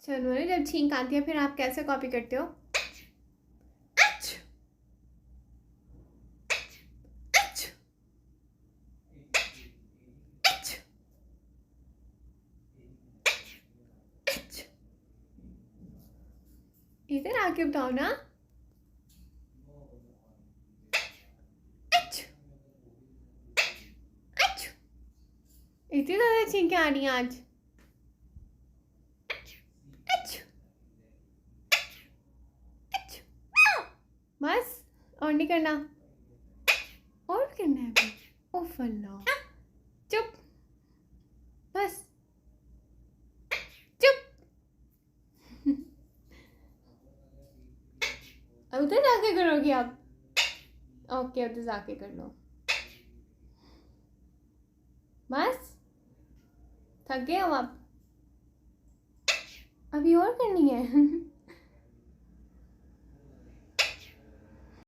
चलो, जब छींक आती है फिर आप कैसे कॉपी करते हो? इधर आके बताओ ना। इतनी ज़्यादा छींकें आ रही हैं आज। बस, और नहीं करना, और करना है अभी। ओफ अल्लाह, चुप, बस चुप। उधर जाके करोगी आप? ओके, उधर जाके कर लो। बस, थक गए हो आप? अभी और करनी है?